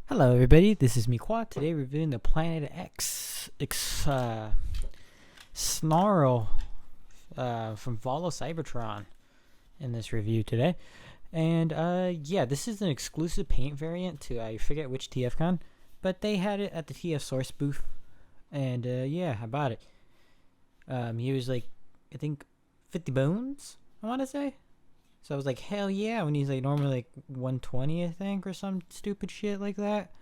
Hello everybody, this is Miqua. Today reviewing the Planet Snarl from Follow Cybertron in this review today. And yeah, this is an exclusive paint variant to, I forget which TFcon, but they had it at the TF Source booth. And yeah, I bought it. He was like, I think 50 bones, I want to say. So I was like, hell yeah, when he's like normally like 120, I think, or some stupid shit like that.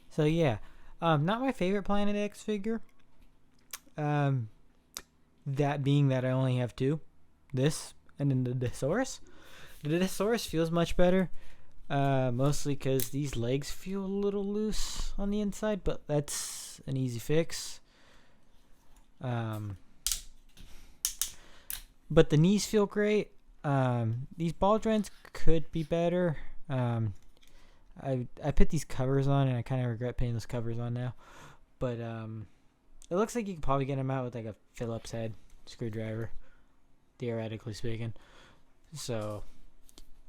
So yeah, not my favorite Planet X figure. That being that I only have two, this and then the Disaurus. The Disaurus feels much better, mostly because these legs feel a little loose on the inside, but that's an easy fix. But the knees feel great. These ball joints could be better. I put these covers on and I kind of regret putting those covers on now. But it looks like you could probably get them out with like a Phillips head screwdriver, theoretically speaking. So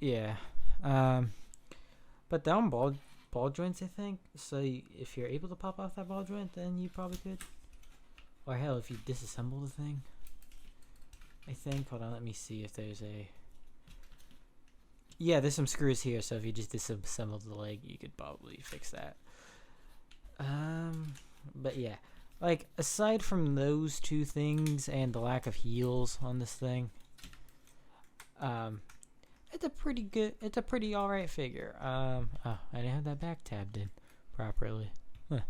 yeah. But down ball joints, I think. So if you're able to pop off that ball joint, then you probably could. Or hell, if you disassemble the thing. I think. Hold on, let me see if there's a... Yeah, there's some screws here, so if you just disassemble the leg, you could probably fix that. But yeah. Like, aside from those two things and the lack of heels on this thing, it's a pretty alright figure. Oh, I didn't have that back tabbed in properly. Huh.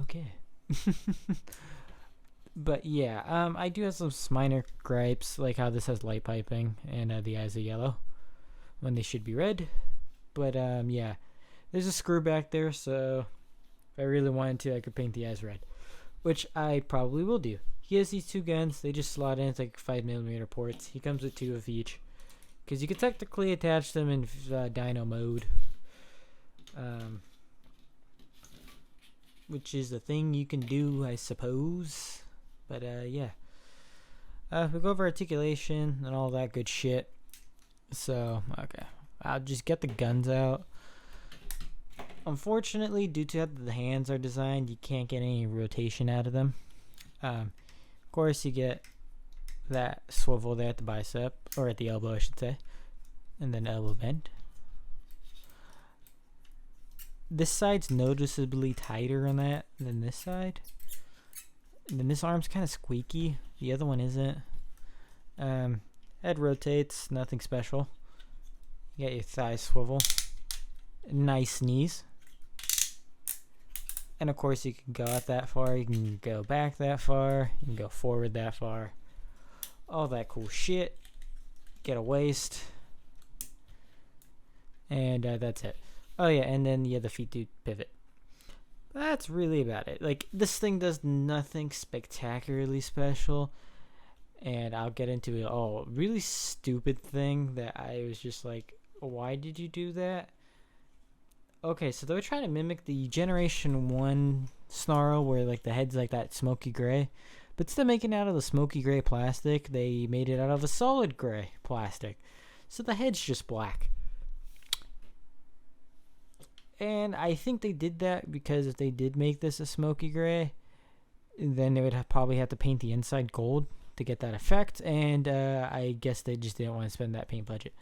Okay. But yeah, I do have some minor gripes, like how this has light piping and the eyes are yellow when they should be red. But yeah, there's a screw back there, so if I really wanted to, I could paint the eyes red, which I probably will do. He has these two guns. They just slot in. It's like 5mm ports. He comes with two of each, because you could technically attach them in dyno mode, which is a thing you can do, I suppose. But yeah, we go over articulation and all that good shit. So okay, I'll just get the guns out. Unfortunately, due to how the hands are designed, you can't get any rotation out of them. Of course, you get that swivel there at the bicep, or at the elbow, I should say, and then elbow bend. This side's noticeably tighter on that than this side. And then this arm's kind of squeaky. The other one isn't. Head rotates, nothing special. You got your thigh swivel. Nice knees. And of course you can go out that far, you can go back that far, you can go forward that far. All that cool shit. Get a waist. And that's it. Oh yeah, and then the feet do pivot. That's really about it. Like, this thing does nothing spectacularly special, and I'll get into a really stupid thing that I was just like, why did you do that? Okay, so they were trying to mimic the Generation 1 Snarl, where like the head's like that smoky gray, but instead of making it out of the smoky gray plastic, they made it out of a solid gray plastic, so the head's just black. And I think they did that because if they did make this a smoky gray, then they would probably have to paint the inside gold to get that effect. And I guess they just didn't want to spend that paint budget.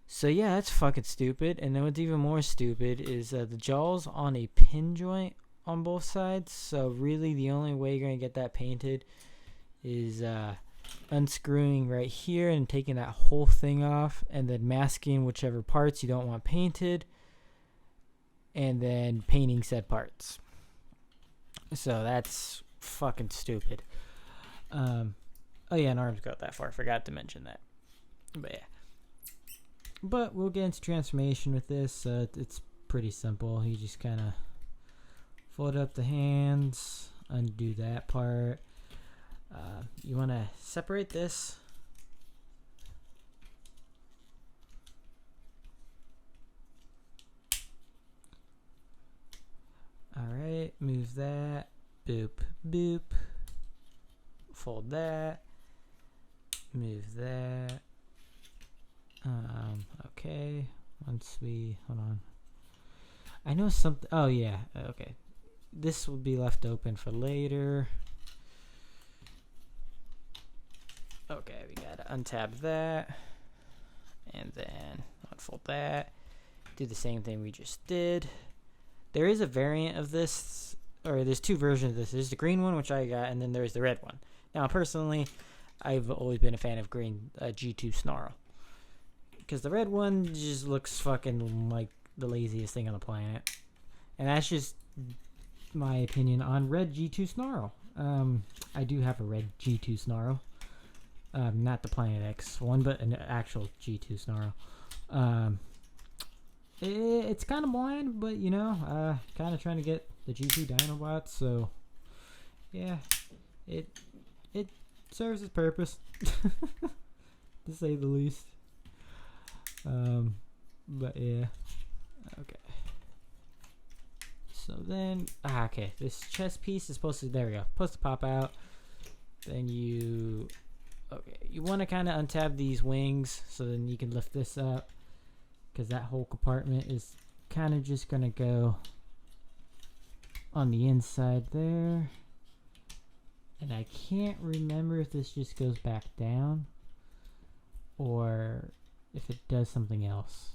So yeah, that's fucking stupid. And then what's even more stupid is the jaw's on a pin joint on both sides. So really the only way you're going to get that painted is unscrewing right here and taking that whole thing off. And then masking whichever parts you don't want painted. And then painting said parts. So that's fucking stupid. Oh yeah, and arms go out that far. Forgot to mention that. But yeah. But we'll get into transformation with this. It's pretty simple. You just kind of fold up the hands, undo that part. You want to separate this. Alright, move that, boop, boop, fold that, move that, okay, once we, hold on, I know something. Oh yeah, okay. This will be left open for later. Okay, we gotta untab that, and then unfold that. Do the same thing we just did. There is a variant of this, or there's two versions of this. There's the green one, which I got, and then there's the red one. Now, personally, I've always been a fan of green G2 Snarl, because the red one just looks fucking like the laziest thing on the planet, and that's just my opinion on red G2 Snarl. I do have a red G2 Snarl, not the Planet X one, but an actual G2 Snarl. It's kind of bland, but you know, kind of trying to get the G2 Dinobots, so yeah, it serves its purpose, to say the least. But yeah, okay. So then, okay, this chest piece is supposed to, there we go, supposed to pop out. Then you, okay, you want to kind of untab these wings so then you can lift this up, because that whole compartment is kind of just going to go on the inside there. And I can't remember if this just goes back down or if it does something else.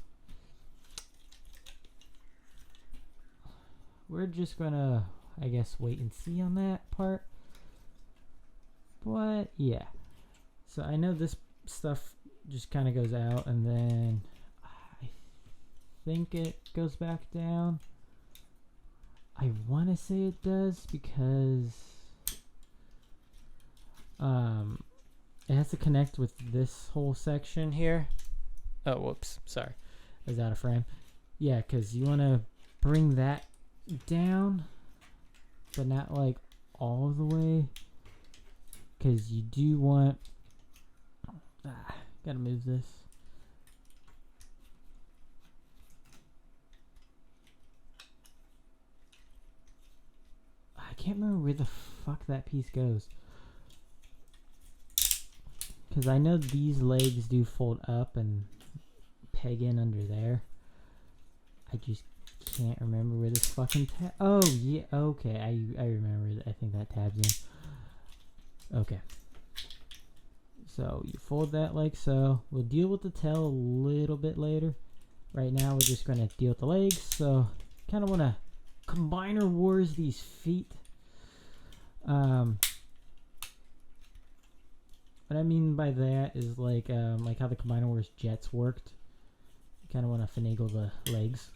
We're just gonna, I guess, wait and see on that part. But yeah, so I know this stuff just kind of goes out, and then I think it goes back down. I want to say it does because it has to connect with this whole section here. Oh, whoops, sorry, I was out of frame. Yeah, because you want to bring that down, but not like all of the way, because you do want, gotta move this. I can't remember where the fuck that piece goes, because I know these legs do fold up and peg in under there. I just can't remember where this fucking tab. Oh yeah, okay. I remember. I think that tabs in. Okay. So you fold that like so. We'll deal with the tail a little bit later. Right now we're just gonna deal with the legs. So kind of want to combiner wars these feet. What I mean by that is like how the combiner wars jets worked. You kind of want to finagle the legs,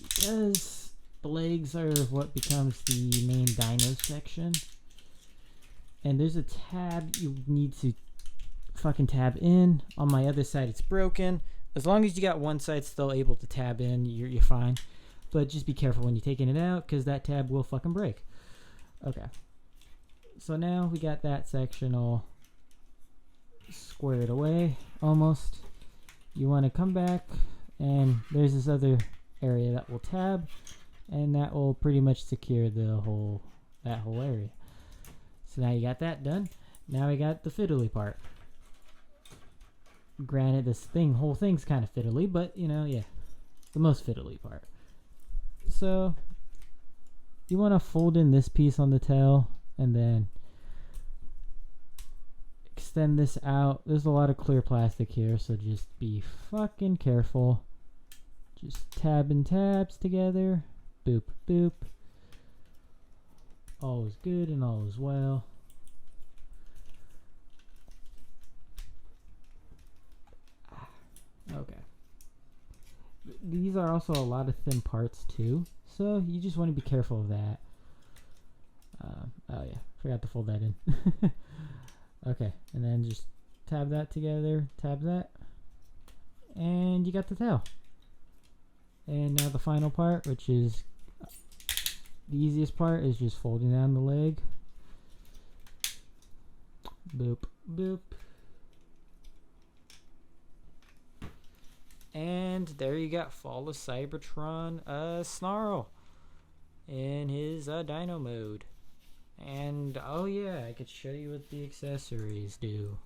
because the legs are what becomes the main dyno section, and there's a tab you need to fucking tab in. On my other side it's broken. As long as you got one side still able to tab in, you're fine, but just be careful when you're taking it out, because that tab will fucking break. Okay, so now we got that section all squared away almost. You want to come back, and there's this other area that will tab, and that will pretty much secure that whole area. So now you got that done. Now we got the fiddly part. Granted, this whole thing's kind of fiddly, but you know, yeah, the most fiddly part. So you want to fold in this piece on the tail, and then extend this out. There's a lot of clear plastic here, so just be fucking careful. Just tab and tabs together. Boop, boop. All is good and all is well. Okay. These are also a lot of thin parts too, so you just want to be careful of that. Oh yeah, forgot to fold that in. Okay, and then just tab that together, tab that, and you got the tail. And now the final part, which is the easiest part, is just folding down the leg. Boop, boop. And there you got Fall of Cybertron Snarl in his Dino mode. And oh yeah, I could show you what the accessories do.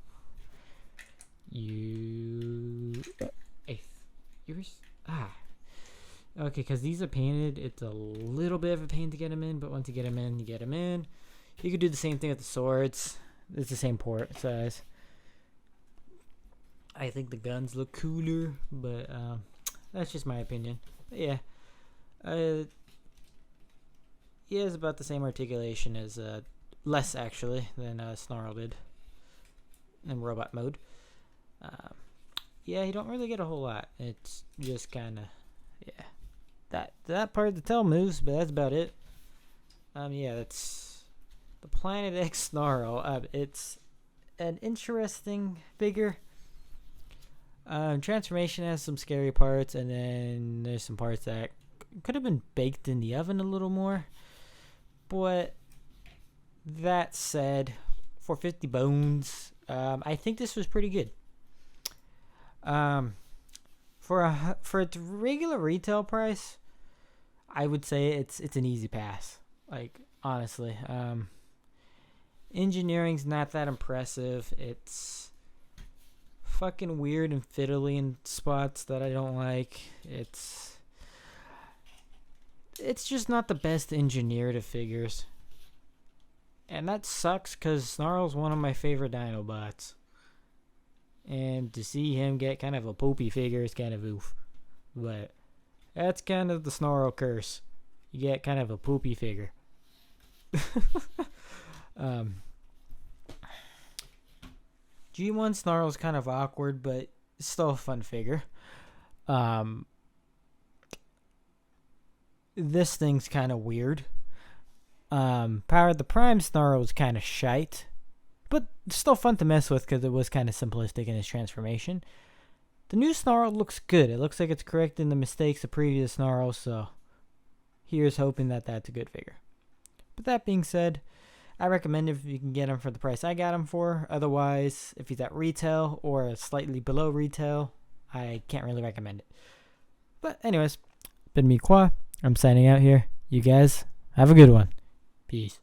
Okay, because these are painted, it's a little bit of a pain to get them in, but once you get them in, you get them in. You could do the same thing with the swords. It's the same port size. I think the guns look cooler, but that's just my opinion. But yeah. He has about the same articulation as, less actually, than Snarl did in robot mode. Yeah, you don't really get a whole lot. It's just kind of, yeah. That part of the tail moves, but that's about it. Yeah, that's the Planet X Snarl. It's an interesting figure. Transformation has some scary parts, and then there's some parts that could have been baked in the oven a little more. But that said, for 50 bones, I think this was pretty good. For its regular retail price, I would say it's an easy pass. Like, honestly, engineering's not that impressive. It's fucking weird and fiddly in spots that I don't like. It's just not the best engineered of figures. And that sucks because Snarl's one of my favorite Dinobots. And to see him get kind of a poopy figure is kind of oof. But that's kind of the Snarl curse. You get kind of a poopy figure. G1 Snarl's kind of awkward, but it's still a fun figure. This thing's kind of weird. Power of the Prime Snarl's kind of shite, but still fun to mess with because it was kind of simplistic in its transformation. The new Snarl looks good. It looks like it's correcting the mistakes of previous Snarls, so here's hoping that that's a good figure. But that being said, I recommend if you can get him for the price I got him for. Otherwise, if he's at retail or slightly below retail, I can't really recommend it. But anyways, been me Qua. I'm signing out here. You guys have a good one. Peace.